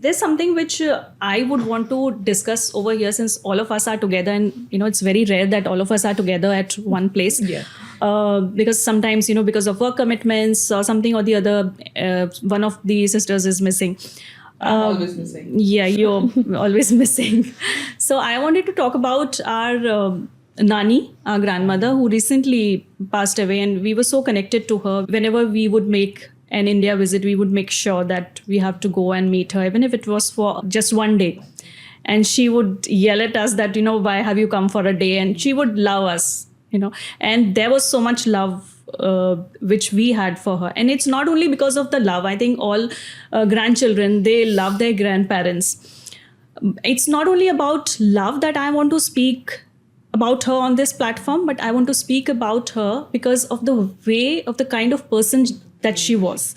there's something which I would want to discuss over here, since all of us are together, and it's very rare that all of us are together at one place. Yeah. Because sometimes, because of work commitments or something or the other, one of the sisters is missing. I'm always missing. Yeah, you're always missing. So I wanted to talk about our Nani, our grandmother, who recently passed away, and we were so connected to her. Whenever we would make an India visit, we would make sure that we have to go and meet her, even if it was for just one day. And she would yell at us that, why have you come for a day? And she would love us, and there was so much love which we had for her. And it's not only because of the love. I think all grandchildren, they love their grandparents. It's not only about love that I want to speak about her on this platform, but I want to speak about her because of the way, of the kind of person that she was.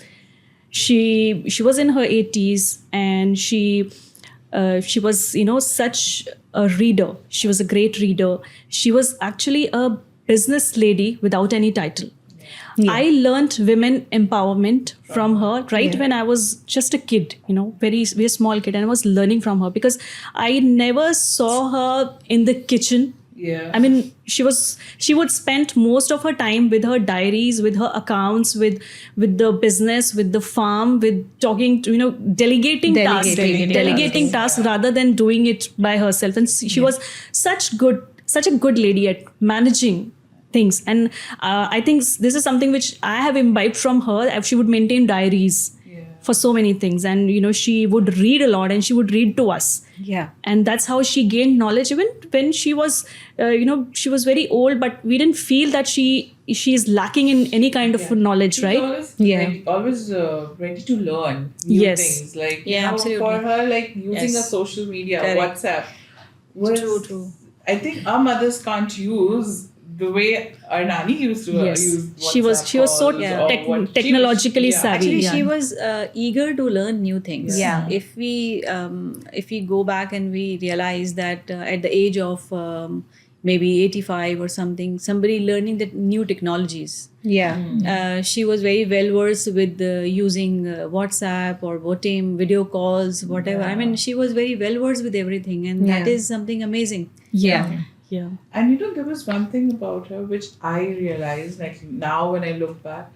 She was in her 80s, and she was, such a reader. She was a great reader. She was actually a business lady without any title. Yeah. I learned women empowerment from her when I was just a kid, very, very small kid, and I was learning from her because I never saw her in the kitchen. Yeah. I mean, she would spend most of her time with her diaries, with her accounts, with the business, with the farm, with talking to, delegating tasks rather than doing it by herself. And she was such a good lady at managing things. And I think this is something which I have imbibed from her. She would maintain diaries for so many things, and she would read a lot, and she would read to us. Yeah. And that's how she gained knowledge. Even when she was she was very old, but we didn't feel that she is lacking in any kind of knowledge, right? Always ready to learn new things. Like absolutely. For her, like using a social media, WhatsApp was True. I think our mothers can't use the way our Nani used to use WhatsApp. She was so technologically savvy. Actually, she was eager to learn new things. Yeah. If we go back and we realize that at the age of maybe 85 or something, somebody learning the new technologies. Yeah. She was very well versed with using WhatsApp or Votim, video calls, whatever. Yeah. I mean, she was very well versed with everything, and that is something amazing. Yeah. And there was one thing about her which I realized, like now when I look back,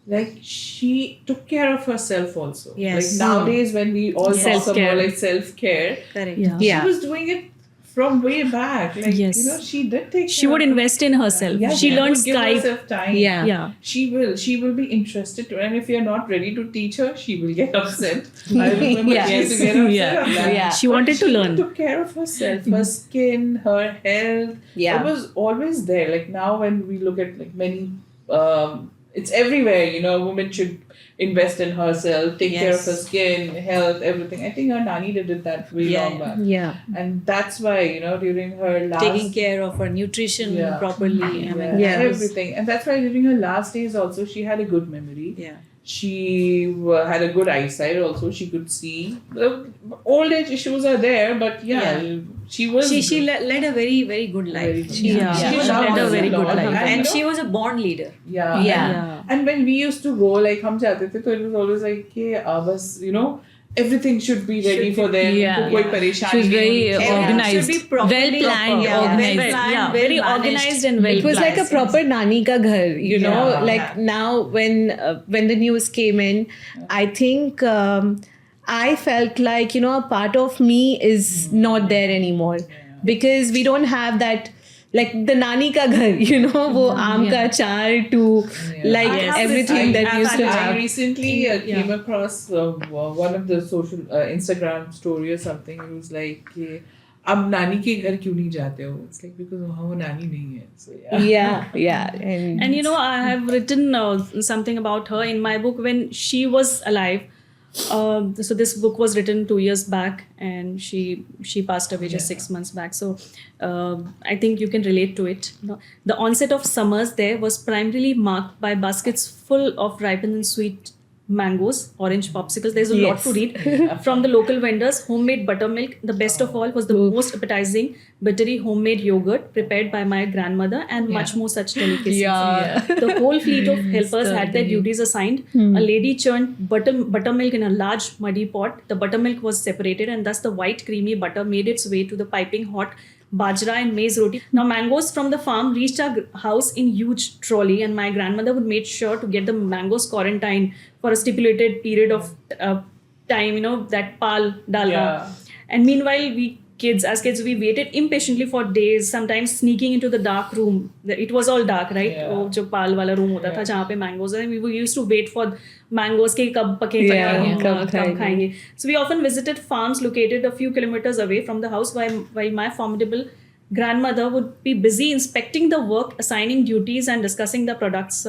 like she took care of herself also. Yes. Like nowadays when we all talk about like self-care, Correct. Yeah. she was doing it from way back. Like, she did take She care would of invest in herself. Yeah, she learned would give Skype. herself time. Yeah. She will be interested to, and if you're not ready to teach her, she will get upset. I remember she used to get upset on that. Yeah. She wanted to learn. She took care of herself, her skin, her health. Yeah. It was always there. Like now when we look at like many, it's everywhere, a woman should invest in herself, take care of her skin, health, everything. I think our Nani did that way long back. Yeah. And that's why, during her last... Taking care of her nutrition properly. I mean, everything. And that's why during her last days also, she had a good memory. Yeah. She had a good eyesight also. She could see. The old age issues are there, but she was... She led a very, very good life. She led a very good life. And she was a born leader. Yeah. And when we used to go, like, hum jate the, so it was always like, everything should be ready for them. Yeah. Koi pareshani She was very nahi honi. organized. Should be properly Well-planned, organized. Very organized and well It was like a proper nani ka ghar, Yeah. like now when the news came in, I think I felt like, a part of me is not there anymore because we don't have that, like the nani ka ghar, wo aam ka achar to like everything that we used to I have. recently came across one of the social Instagram story or something. It was like, अब नानी के घर क्यों नहीं जाते हो? It's like because वहाँ वो नानी नहीं है. So Yeah. And I have written something about her in my book when she was alive. So this book was written 2 years back, and she passed away just 6 months back. So I think you can relate to it. The onset of summers there was primarily marked by baskets full of ripened and sweet mangoes, orange popsicles. There's a lot Yes. to read from the local vendors. Homemade buttermilk. The best of all was the most appetizing buttery homemade yogurt prepared by my grandmother, and much more such delicacies. Yeah. The whole fleet of helpers had their duties assigned. A lady churned buttermilk in a large muddy pot. The buttermilk was separated, and thus the white creamy butter made its way to the piping hot bajra and maize roti. Now mangoes from the farm reached our house in huge trolley, and my grandmother would make sure to get the mangoes quarantined for a stipulated period of time. You know, that pal dalna. Yeah. And meanwhile, as kids, we waited impatiently for days, sometimes sneaking into the dark room. It was all dark, right? Yeah. वो जो पाल वाला room होता था जहाँ पे mangoes हैं. We used to wait for mangoes के कब पकेगा, Yeah, कब कब खाएंगे. So we often visited farms located a few kilometers away from the house, while my formidable grandmother would be busy inspecting the work, assigning duties, and discussing the products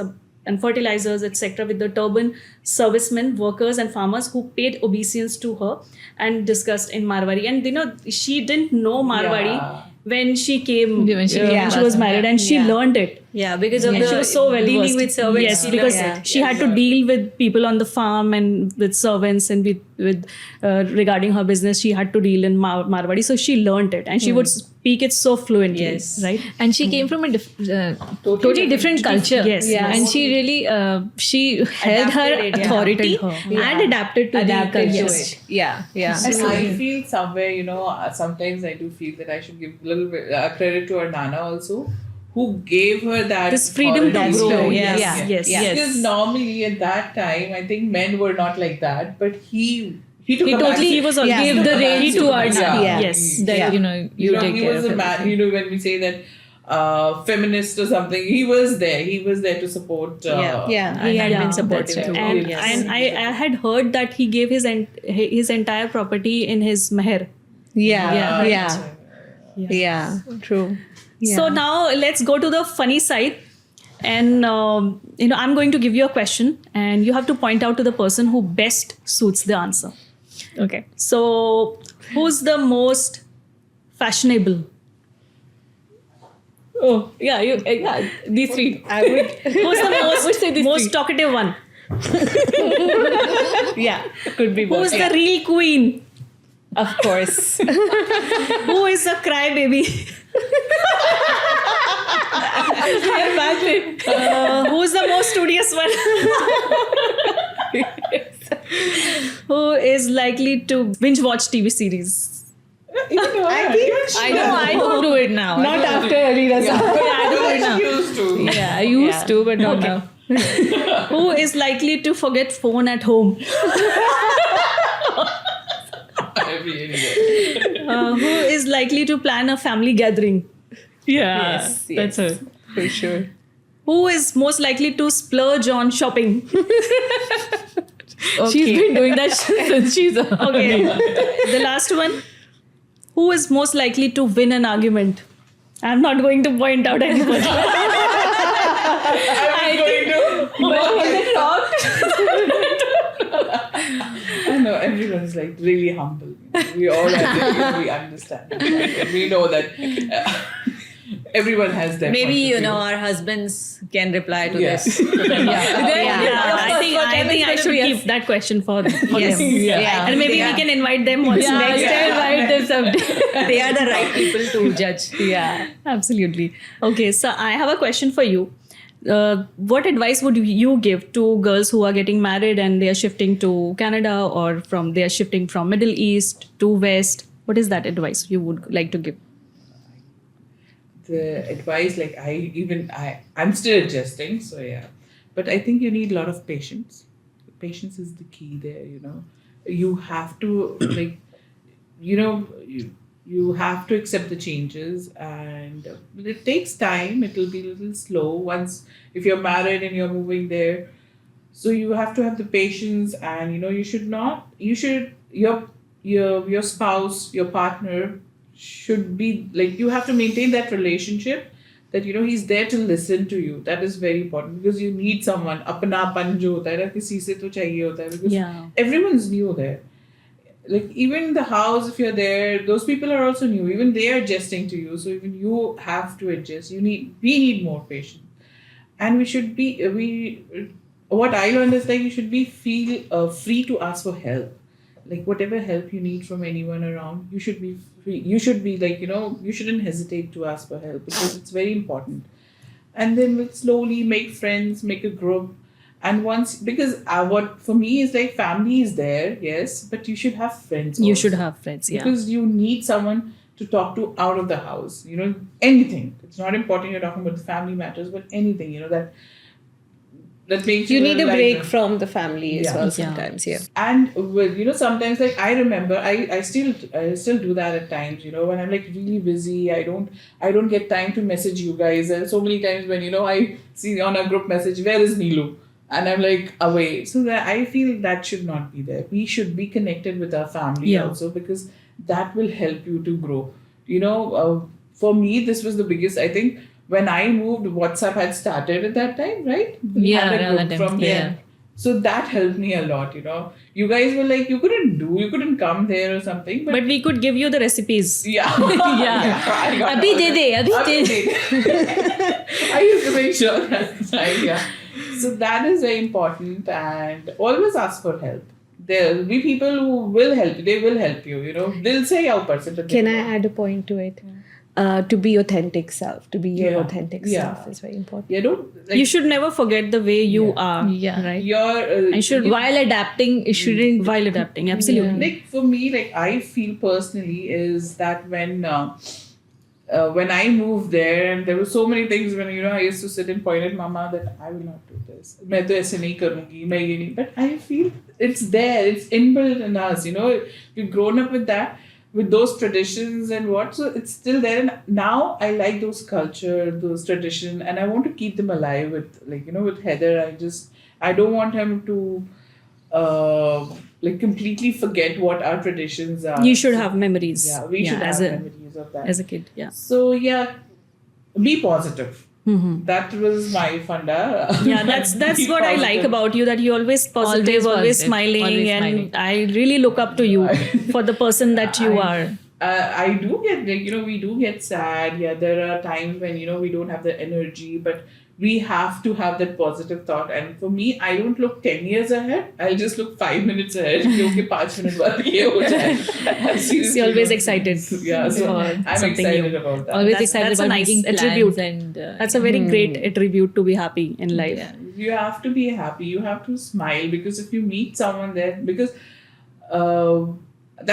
and fertilizers, etc., with the turban servicemen, workers, and farmers who paid obeisance to her and discussed in Marwari. And you know, she didn't know Marwari Yeah. when she came, When she when she was married, and she learned it. Yeah, because of And the she was so well dealing versed. with servants. Yes, you know, because yeah. she had to deal with people on the farm and with servants and with regarding her business. She had to deal in Marwadi, so she learned it, and she would speak it so fluently. Yes. Right. And she came from a totally different culture. Yes, yes. And she really she held her Adapted it, yeah. authority Adapted her. and adapted to the Adapted to culture. it. Yeah, yeah. And I feel somewhere, you know, sometimes I do feel that I should give a little bit credit to her Nana also, who gave her that This freedom to authority. grow. Yes. Yes. Yeah. Yes. Because normally at that time, I think men were not like that, but he took He a totally back- He was Yeah. gave the rein to our Yeah. yeah. Yes. That Yeah. you know you know, take he care was of a man. everything. You know, when we say that feminist or something, he was there. He was there to support. Yeah. He had Yeah, been supportive that's too. right. And, Yes. and I had heard that he gave his entire property in his meher. Yeah, Yeah. yeah, yeah. True. Yeah. So now let's go to the funny side. And you know, I'm going to give you a question, and you have to point out to the person who best suits the answer. Okay. So who's the most fashionable? Oh yeah, these three. I would, Who's the most talkative one? yeah, could be both. Who's the real queen? Of course. Who is a crybaby? Who's the most studious one? Who is likely to binge watch TV series? I think I don't do it now. not after Arina's. I do it now. Used to. Yeah, I used to, but not now. Who is likely to forget phone at home? Every idiot. Who is likely to plan a family gathering? Yes, That's her for sure. Who is most likely to splurge on shopping? She's been doing that since she's Okay. The last one. Who is most likely to win an argument? I'm not going to point out anybody. I'm going to. No, everyone's like really humble. You know. We all have it, we understand. And we know that everyone has their Maybe point of you view. know our husbands can reply to Yes. this. I think I should keep that question for them. Yes. Yeah. And maybe we can invite them once next time. Invite them someday. They are the right people to judge. Yeah. Absolutely. Okay, so I have a question for you. What advice would you give to girls who are getting married and they are shifting to Canada, or they are shifting from Middle East to West? What is that advice you would like to give? The advice, like I'm still adjusting, so yeah. But I think you need a lot of patience. Patience is the key there, you know. You have to like, you know, you have to accept the changes, and it takes time. It will be a little slow once if you're married and you're moving there. So you have to have the patience, and you know, your spouse, your partner should be like, you have to maintain that relationship, that you know he's there to listen to you. That is very important, because you need someone. Apnapan jo hota hai na, kisi se to chahiye hota hai, because Yeah. everyone's new there. Like even in the house, if you're there, those people are also new. Even they are adjusting to you, so even you have to adjust. We need more patience, and we what I learned is like you should be feel free to ask for help. Like whatever help you need from anyone around, you should be free. You should be like, you shouldn't hesitate to ask for help because it's very important. And then we'll slowly make friends, make a group. And once, because what for me is like family is there, yes, but you should have friends. You also. should have friends, yeah. Because you need someone to talk to out of the house. Anything. It's not important you're talking about the family matters, but anything, that makes You need a like break from the family as Yeah. well Yeah. sometimes. Yeah. And sometimes like I remember I still do that at times, when I'm like really busy. I don't get time to message you guys. There are so many times when I see on a group message, where is Neelu? And I'm like away. So that I feel that should not be there. We should be connected with our family Yeah. also, because that will help you to grow. For me, this was the biggest, I think. When I moved, WhatsApp had started at that time, right? We Yeah, had a around group that time. from there. Yeah. So that helped me a lot, You guys were like, you couldn't come there or something. But we could give you the recipes. yeah. Yeah. I got Abhi all de that. de, abhi Abhi de de. I used to make sure that's right, yeah. So that is very important, and always ask for help. There will be people who will help you. They will help you, They'll say your person. Can I add a point to it? To be authentic self, to be your Yeah. authentic Yeah. self is very important. Yeah, don't. You should never forget the way you are. Yeah. Right? Your. And should While adapting, it shouldn't. while adapting, absolutely. Like for me, like I feel personally is that when I moved there, and there were so many things when I used to sit and point at Mama that I will not do this. मैं तो ऐसे नहीं करूँगी, मैं ये नहीं. But I feel it's there, it's inbuilt in us. We've grown up with that, with those traditions and what. So it's still there, and now I like those culture, those tradition, and I want to keep them alive. With with Heather, I don't want him to. Completely forget what our traditions are. You should have memories. Yeah, we should as have a memories of that. as a kid. Yeah. So yeah, be positive. Mm-hmm. That was my funda. Yeah, that's Be what I like positive. about you, that you're always positive, always positive, smiling, always and smiling. I really look up to you for the person that you are. I do get we do get sad. Yeah, there are times when we don't have the energy, but we have to have that positive thought. And for me, I don't look 10 years ahead. I'll just look 5 minutes ahead. Okay, 5 minutes बाद ये हो जाए. I'm seriously You're always not- excited Yeah, so for I'm something excited new. about that. Always That's- excited that's a about nice making plans attribute. and That's a very great attribute to be happy in life. yeah. You have to be happy. You have to smile, because if you meet someone there, because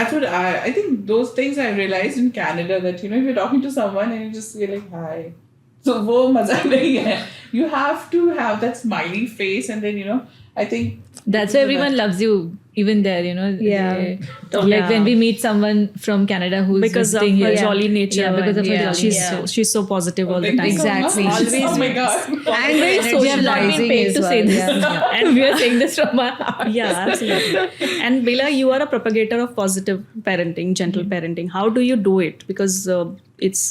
that's what I think. Those things I realized in Canada, that if you're talking to someone and you just say like hi, so वो मजा नहीं है. You have to have that smiley face, and then I think That's why everyone loves you, even there, Yeah. Like when we meet someone from Canada who's Because of visiting her here. jolly nature. Yeah, because of her and jolly she's so positive all the time. Exactly. Always. Always. Oh my god. And very We have not been socializing paid as to say well. this. Yeah. And we are saying this from our heart. Yeah, absolutely. And Bela, you are a propagator of positive parenting, gentle parenting. How do you do it? Because it's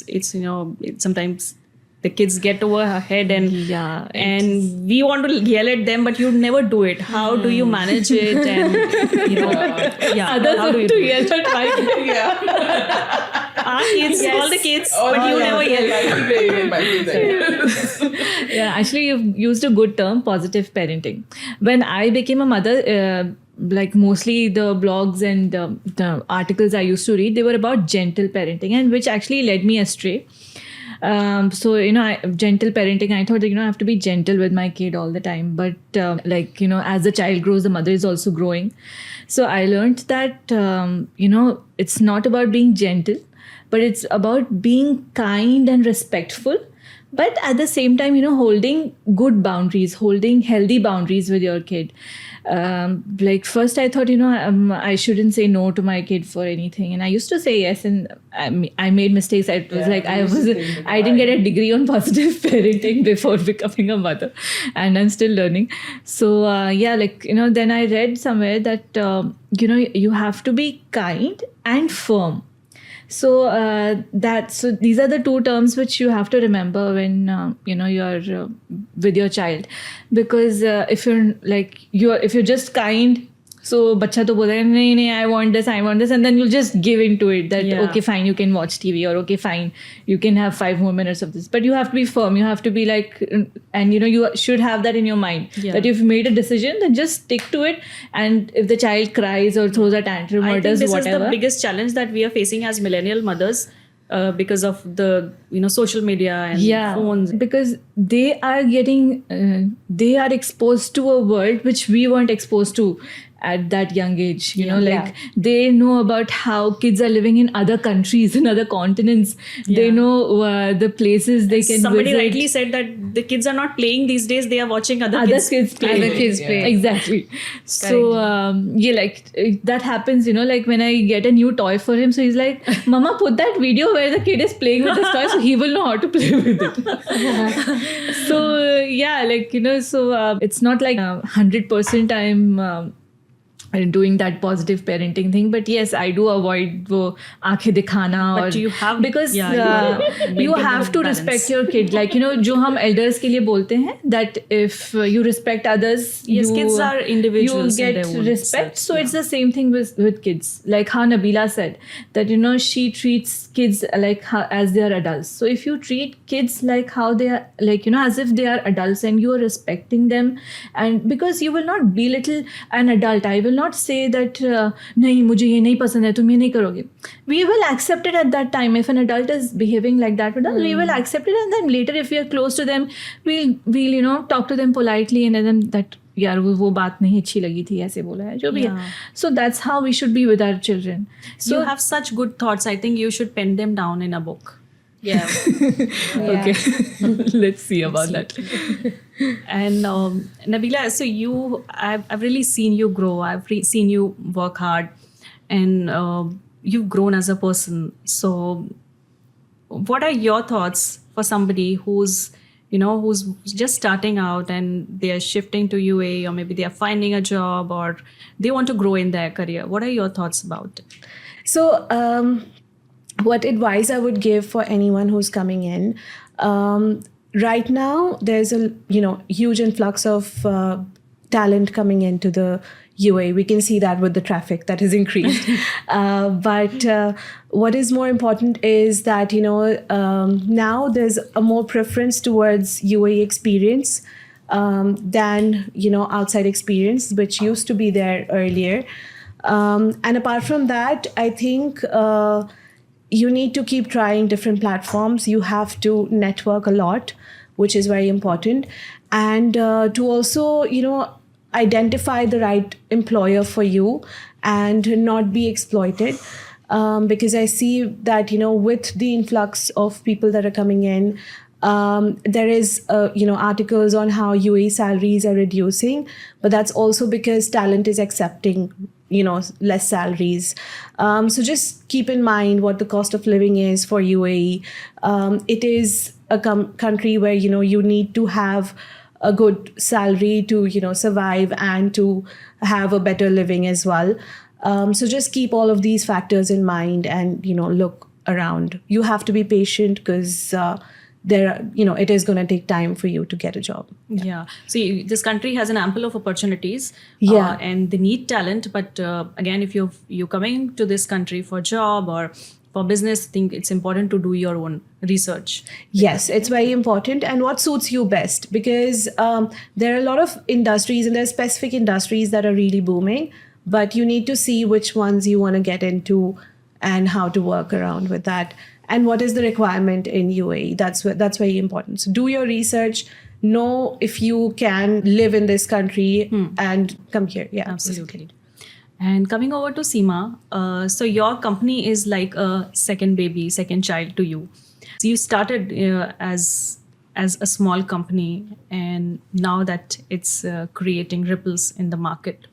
sometimes the kids get over her head, and we want to yell at them, but you never do it. How do you manage it? And Others how do you want to do it? yell at my Yeah. Our kids, all the kids, Oh, but you yeah. never yell. Yeah, actually, you've used a good term, positive parenting. When I became a mother, like mostly the blogs and the articles I used to read, they were about gentle parenting, and which actually led me astray. So gentle parenting, I thought that I have to be gentle with my kid all the time, but as the child grows, the mother is also growing. So I learned that it's not about being gentle, but it's about being kind and respectful, but at the same time holding good boundaries, holding healthy boundaries with your kid. First I thought I shouldn't say no to my kid for anything, and I used to say yes, and I made mistakes. It was I didn't get a degree on positive parenting before becoming a mother, and I'm still learning. So then I read somewhere that you have to be kind and firm. So these are the two terms which you have to remember when you're with your child, because if you're just kind, So बच्चा तो बोलता है नहीं I want this, and then you'll just give into it that Yeah. okay fine, you can watch TV, or okay fine, you can have 5 more minutes of this. But you have to be firm. You have to be like, and you should have that in your mind Yeah. that if you made a decision, then just stick to it. And if the child cries or throws a tantrum I or think does this whatever, is the biggest challenge that we are facing as millennial mothers because of the social media and phones. because they are getting they are exposed to a world which we weren't exposed to at that young age, like they know about how kids are living in other countries, in other continents. They Yeah. know the places they can Somebody visit. rightly said that the kids are not playing these days, they are watching other Other kids. kids play. Other kids play. Exactly. So like that happens, like when I get a new toy for him, so he's like, Mama, put that video where the kid is playing with this toy, so he will know how to play with it. So it's not like 100% I'm doing that positive parenting thing, but yes, I do avoid wo aankhein dikhana, But or you have- because yeah, you have to you maintain have the to balance. respect your kid, like जो हम elders के लिए बोलते हैं that if you respect others, Yes, you, kids are individuals you in get their own respect. selves, So it's the same thing with kids, like how Nabila said that she treats kids like as they are adults. So if you treat kids like how they are, like as if they are adults, and you are respecting them, and because you will not belittle an adult, I will not say that नहीं मुझे ये नहीं पसंद है, तुम ये नहीं करोगे. We will accept it at that time. If an adult is behaving like that with us, we will accept it, and then later if we are close to them, we'll talk to them politely and tell them that यार वो बात नहीं अच्छी लगी थी, ऐसे बोला है, जो भी है. Yeah. So that's how we should be with our children. So You have such good thoughts. I think you should pen them down in a book. Yeah. okay, let's see about that. And Nabila, so I've really seen you grow. I've seen you work hard, and you've grown as a person. So, what are your thoughts for somebody who's just starting out and they are shifting to UAE, or maybe they are finding a job, or they want to grow in their career? What are your thoughts about it? So, what advice I would give for anyone who's coming in? Right now, there's a huge influx of talent coming into the UAE. We can see that with the traffic that has increased. But what is more important is that now there's a more preference towards UAE experience than outside experience, which used to be there earlier. And apart from that, I think you need to keep trying different platforms. You have to network a lot, which is very important. And to also, identify the right employer for you and not be exploited. Because I see that, with the influx of people that are coming in, there is, articles on how UAE salaries are reducing, but that's also because talent is accepting less salaries. So just keep in mind what the cost of living is for UAE. It is a country where you need to have a good salary to survive and to have a better living as well. So just keep all of these factors in mind and look around. You have to be patient because it is going to take time for you to get a job. Yeah. So this country has an ample of opportunities. Yeah. And they need talent. But again, if you're coming to this country for job or for business, I think it's important to do your own research. Yes, it's very important. And what suits you best? Because there are a lot of industries, and there are specific industries that are really booming. But you need to see which ones you want to get into and how to work around with that. And what is the requirement in UAE? That's very important. So do your research. Know if you can live in this country and come here. Yeah, Absolutely. And coming over to Seema, so your company is like a second baby, second child to you. So you started as a small company, and now that it's creating ripples in the market.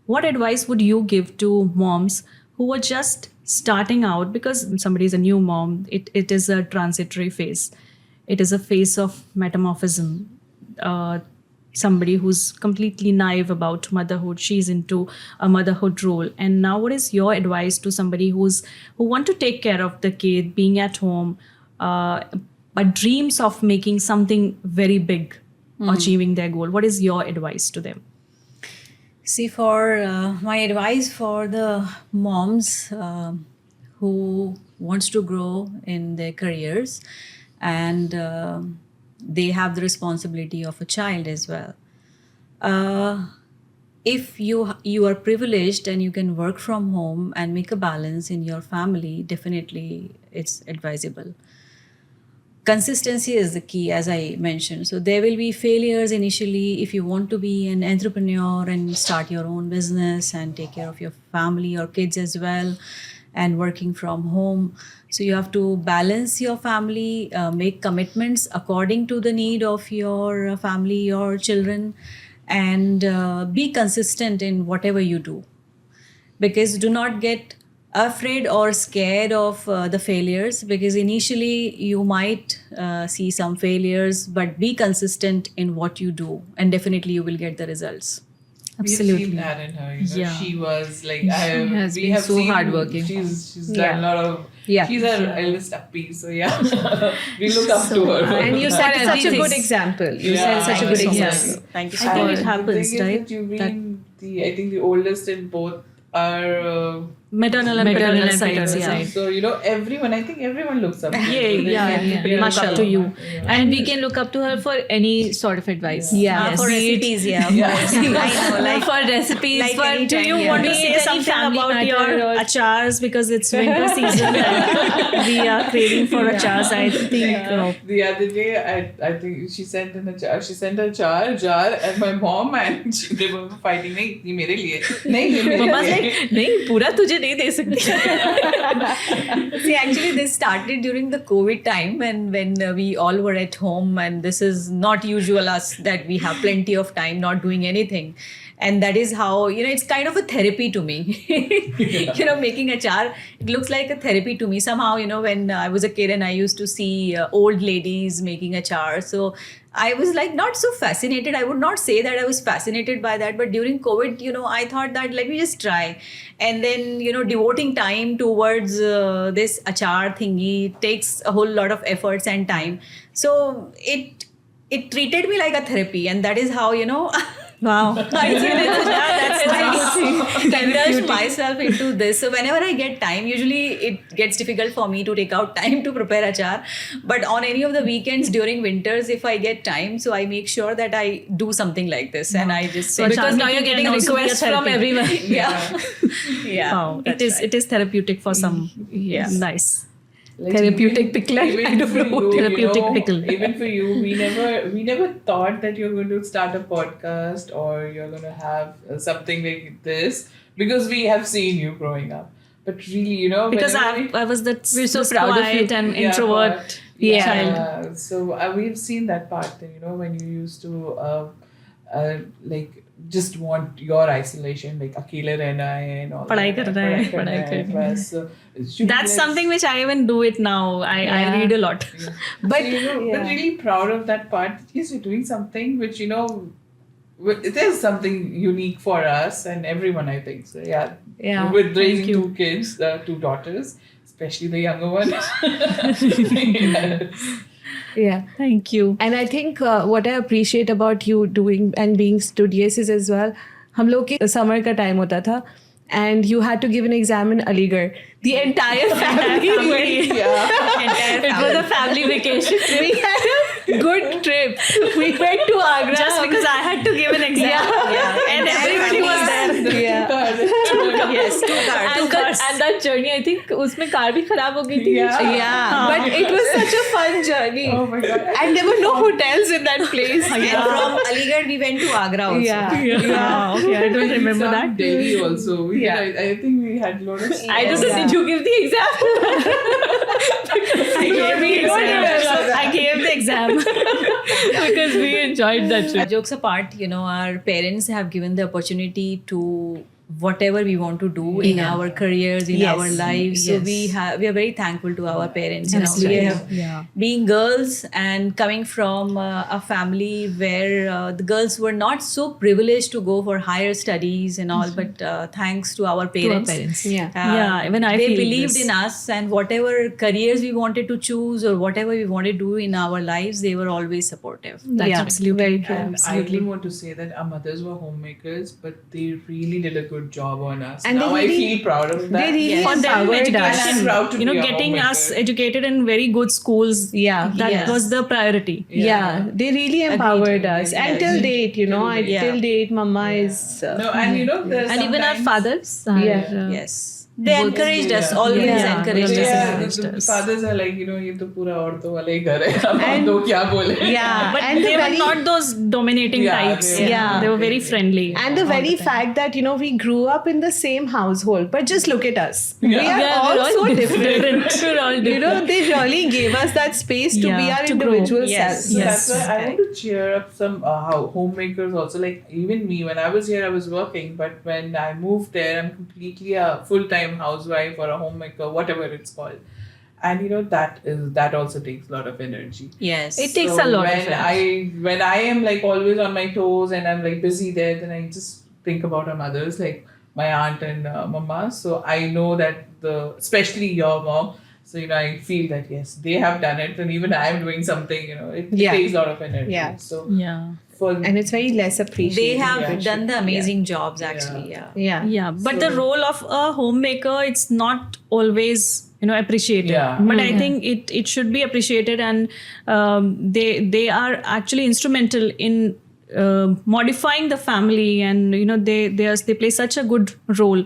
What advice would you give to moms who are just starting out? Because somebody is a new mom, it is a transitory phase. It is a phase of metamorphism. Somebody who's completely naive about motherhood, she's into a motherhood role. And now what is your advice to somebody who want to take care of the kid, being at home, but dreams of making something very big, achieving their goal? What is your advice to them? See, for my advice for the moms who wants to grow in their careers and they have the responsibility of a child as well. If you are privileged and you can work from home and make a balance in your family, definitely it's advisable. Consistency is the key, as I mentioned. So there will be failures initially if you want to be an entrepreneur and start your own business and take care of your family or kids as well, and working from home. So you have to balance your family, make commitments according to the need of your family, your children, and be consistent in whatever you do. Because do not get afraid or scared of the failures, because initially you might see some failures, but be consistent in what you do and definitely you will get the results. We have seen that in her. You know, Yeah. she was like, has we been have so seen, hardworking. She's done a lot of. Yeah. She's our eldest puppy, so yeah, we look up to her. And you set such a everything. good example. You Yeah. set such a Thank good you so example. much. Thank you I so think much. it happens, the thing right? Is that you've been I think the oldest in both our. Maternal and Maternal paternal and sides. paternal Yeah. side. So I think everyone looks up to her. yeah. Much up to you. And we can look up to her for any sort of advice. Yeah. For Be it- recipes, yeah. I know, like for recipes, like for anytime, Do you yeah. want to Be say it any something family about your matter or- achars, because it's winter season and we are craving for achars? I think The other day, I think she sent in a jar. She sent a jar, and my mom and they were fighting. नहीं ये मेरे लिए नहीं ये मेरे Mama's लिए like, नहीं पूरा तुझे नहीं दे सकती. See, actually, this started during the COVID time when we all were at home, and this is not usual us that we have plenty of time not doing anything. And that is how, it's kind of a therapy to me. Making achar, it looks like a therapy to me. Somehow, when I was a kid and I used to see old ladies making achar. So I was like not so fascinated. I would not say that I was fascinated by that. But during COVID, I thought that let me just try. And then, devoting time towards this achar thingy takes a whole lot of efforts and time. So it treated me like a therapy. And that is how, wow. I indulge myself into this. So whenever I get time, usually it gets difficult for me to take out time to prepare achar. But on any of the weekends during winters, if I get time, so I make sure that I do something like this, and I just So Because now Charming you're can getting also be a requests from therapy. everyone. yeah. Wow. It is therapeutic for some. Yes. Nice. Like, Therapeutic pickle, I even kind of for you, promote therapeutic pickle. Even for you, we never thought that you're going to start a podcast or you're going to have something like this, because we have seen you growing up. But really, Because whenever I was that We're so this proud of quiet you. and Yeah, introvert but- child. So we've seen that part, when you used to like just want your isolation, like अकेले रहना है and all. पढ़ाई that. करना है, पढ़ाई पढ़ाई करना है, बस. Should be That's like- something which I even do it now. I read a lot. But but really proud of that part. Yes, you're doing something which it is something unique for us and everyone, I think. So yeah. Yeah, With raising thank you. 2 kids, 2 daughters, especially the younger one. Yes. Yeah. Thank you. And I think what I appreciate about you doing and being studious is as well, हम लोग के summer का time होता था, and you had to give an exam in Aligarh. The entire family went. Yeah. It was a family vacation. We had a good trip. We went to Agra. Just because I had to give an exam. Yeah. And everybody was there. Yeah. Yes, two cars. And that journey, I think उसमें car भी खराब हो गई थी. Yeah. Yeah, but it was such a fun journey. Oh my God. And there were no hotels in that place. And from Aligarh, we went to Agra also. Yeah. Okay, I don't remember Some that. Delhi also. I think we had a lot of. I don't know, did you give the exam? I gave the exam. Because we enjoyed that trip. Jokes apart, our parents have given the opportunity to whatever we want to do in our careers, in our lives. So we are very thankful to our parents. You know, we have, being girls and coming from a family where the girls were not so privileged to go for higher studies and all, but thanks to our parents. Even I they feel believed this. in us, and whatever careers we wanted to choose or whatever we wanted to do in our lives, they were always supportive. That's absolutely very true. And I even want to say that our mothers were homemakers, but they really did a good job on us. And now they really- I feel proud of that. They really For them, empowered us. And I'm proud to you know, be a getting us homemaker. educated in very good schools. Yeah. That was the priority. Yeah, they really empowered us. Yeah. And till date, you know, Yeah. till date, Mama is. No, and you know, there's And even our sometimes- fathers. Are, Yeah. Yes. They encouraged us, Yeah. always Yeah. encouraged us. Yeah, the fathers are like, you know, ये तो पूरा औरतों वाला ही घर है, अब हम तो क्या बोले. Yeah, But and they the were very, not those dominating Yeah, types. they were- Yeah. They were very friendly. and the very fact that, you know, we grew up in the same household, but just look at us. We are Yeah, all we're so all different. We're all You know, they really gave us that space to be our to grow. individual Yes. selves. So Yes. that's why I want to cheer up some homemakers also. Like even me, when I was here, I was working, but when I moved there, I'm completely a full-time housewife or a homemaker, whatever it's called. And you know that also takes a lot of energy. Yes. It takes So a lot of when energy. when I am like always on my toes and I'm like busy there, then I just think about our mothers, like my aunt and mama. So I know that especially your mom. So you know, I feel that yes, they have done it, and even I am doing something. You know, it Yeah. takes a lot of energy. Yeah. So Yeah. for And it's very less appreciated. they have Yeah. done the amazing jobs actually. Yeah. Yeah. Yeah, but the role of a homemaker, it's not always, you know, appreciated. Yeah. But I think it should be appreciated, and they are actually instrumental in modifying the family, and you know they play such a good role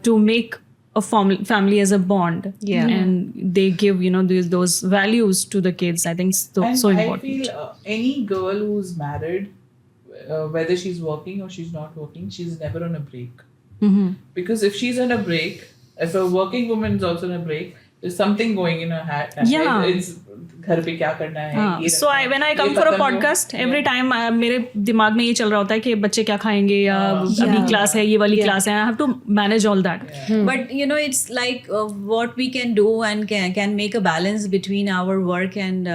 to make a family as a bond. Yeah. And they give, you know, those values to the kids. I think and so I important. feel any girl who's married, whether she's working or she's not working, she's never on a break. Mm-hmm. Because if she's on a break, if a working woman is also on a break, there's something going in her head. Yeah. It's घर पे क्या करना है, ये So रखना है, when I ये come for a खत्म हो- podcast, every Yeah. time मेरे दिमाग में ये चल रहा होता है कि बच्चे क्या खाएंगे, या अभी क्लास है, ये वाली क्लास है. I have to manage all that. But you know, it's like what we can do and can make a balance between our work and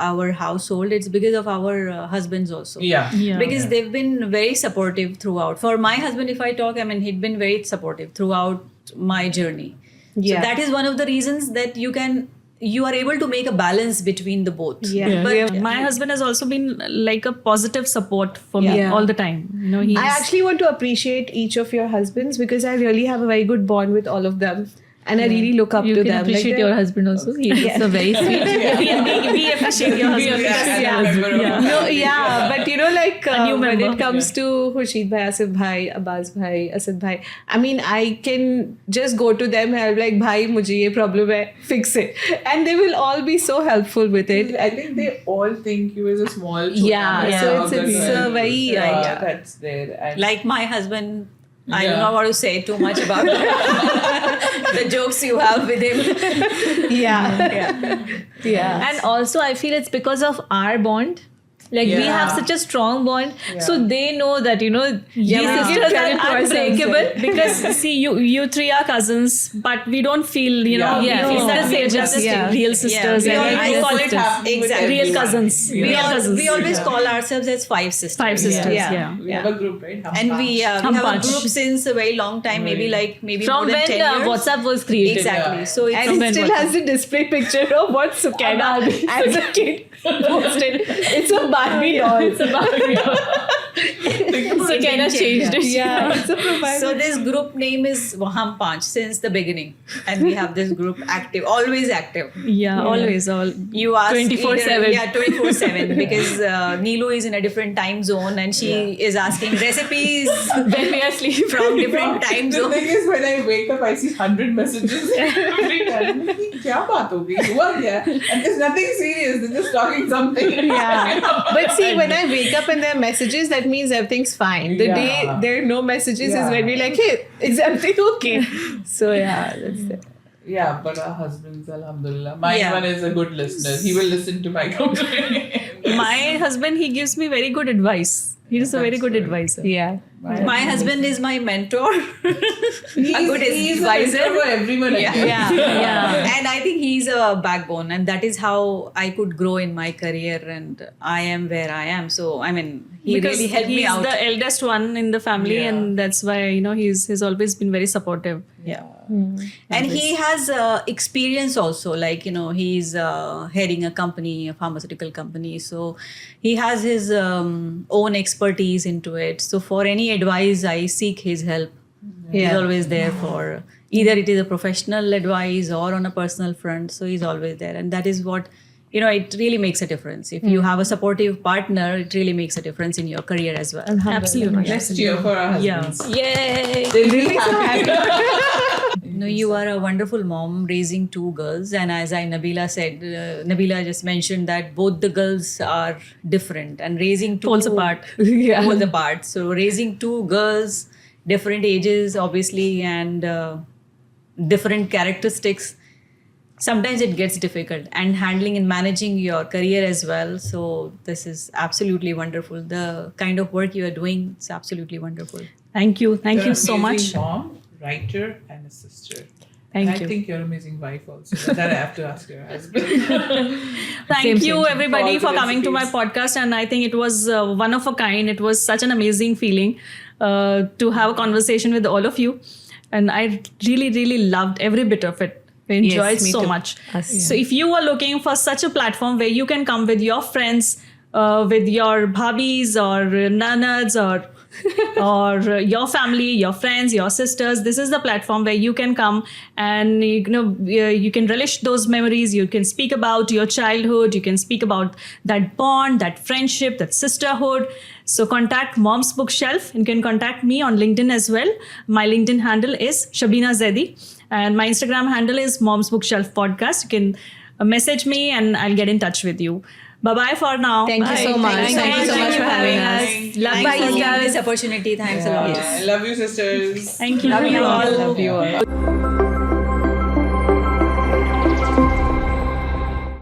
our household. It's because of our husbands also. Yeah. Yeah. Because they've been very supportive throughout. For my husband, if I talk, I mean, he'd been very supportive throughout my journey. Yeah. So that is one of the reasons that you are able to make a balance between the both. Yeah. But my husband has also been like a positive support for me Yeah. all the time. You know, he's I actually want to appreciate each of your husbands because I really have a very good bond with all of them. And I really look up You to can them. appreciate they're- your husband also. He's also very sweet. we appreciate your husband. Yeah. No, yeah, but you know, like new when member. it comes to Khurshid bhai, Asif bhai, Abbas bhai, Asad bhai, I mean, I can just go to them and I'll be like, bhai, mujhe ye problem hai, fix it. And they will all be so helpful with it. I think they all think you as a small chota. Yeah, so it's a very, yeah. that's there. And Like my husband, I do Yeah. not want to say too much about the jokes you have with him. Yeah. And also, I feel it's because of our bond. Like we Yeah. have such a strong bond, so they know that, you know, these we give sisters credit to are ourselves, unbreakable. Because see, you three are cousins, but we don't feel, you know, Yeah. we feel Yeah. that we're just Yeah. real sisters. we and always real call it sisters. exactly. Real cousins. Yeah. Real cousins. We always call ourselves as five sisters. Five sisters. Yeah. Yeah. we have a group, right? Hum And we Paanch. have a Panch. group since a very long time, maybe Right. more From than when 10 years. WhatsApp was created. Exactly. Yeah. So it's And it still has the display picture of what Sukena as a kid posted. It's a Barbie doll. It's a Barbie doll. So Kenna changed it. Yeah, it's a profile. So this group name is Hum Panch since the beginning, and we have this group active, always active. Yeah, always. You ask 24/7. Yeah, 24/7 because Neelu is in a different time zone and she is asking recipes When we are sleeping. from different time The zones. thing is, when I wake up, I see 100 messages every time. I'm thinking, क्या बात हो गई? हुआ क्या? And there's nothing serious. They're just talking something. Yeah. But see, when I wake up and there are messages, that means everything's fine. The Yeah. day there are no messages is Yeah. when we're like, hey, is everything okay? So yeah, that's it. Yeah, but our husbands, alhamdulillah. Mine Yeah. one is a good listener. He will listen to my complaint. My husband, he gives me very good advice. He is a very good advisor. Yeah. My husband is my mentor, a good He's a advisor. mentor for everyone. I think. Yeah. And I think he's a backbone, and that is how I could grow in my career, and I am where I am. So I mean, he because really helped he's me out. the eldest one in the family, Yeah. and that's why he's always been very supportive. Yeah. And he has experience also, like, he's heading a company, a pharmaceutical company. So he has his own expertise into it. So for any advice, I seek his help. He's Yeah. always there for either it is a professional advice or on a personal front. So he's always there. And that is what, it really makes a difference. If you have a supportive partner, it really makes a difference in your career as well. Absolutely. Let's cheer for our Yeah. husbands. Yay! They'll be so happy. No, you are a wonderful mom raising two girls. And as Nabila said, Nabila just mentioned that both the girls are different and raising two Poles apart. poles apart. So raising two girls, different ages, obviously, and different characteristics. Sometimes it gets difficult, and handling and managing your career as well. So this is absolutely wonderful. The kind of work you are doing, it's absolutely wonderful. Thank you. Thank You're you an so amazing much. Mom, writer, and a sister. Thank and you. I think you're an amazing wife also. But that I have to ask your husband. Thank you, everybody, All for the coming to my recipes. podcast. And I think it was one of a kind. It was such an amazing feeling to have a conversation with all of you. And I really, really loved every bit of it. I enjoyed me so too. much. So if you are looking for such a platform where you can come with your friends, with your bhabis or nanads or your family, your friends, your sisters, this is the platform where you can come and you can relish those memories. You can speak about your childhood. You can speak about that bond, that friendship, that sisterhood. So contact Mom's Bookshelf. You can contact me on LinkedIn as well. My LinkedIn handle is Shabina Zedi, and my Instagram handle is Mom's Bookshelf Podcast. You can message me and I'll get in touch with you. Bye-bye for now. Thank you so much. Thank you so much for having us. Love Thanks for you giving guys. this opportunity. Thanks a lot. I love you, sisters. Thank you. Love you all. Love you all.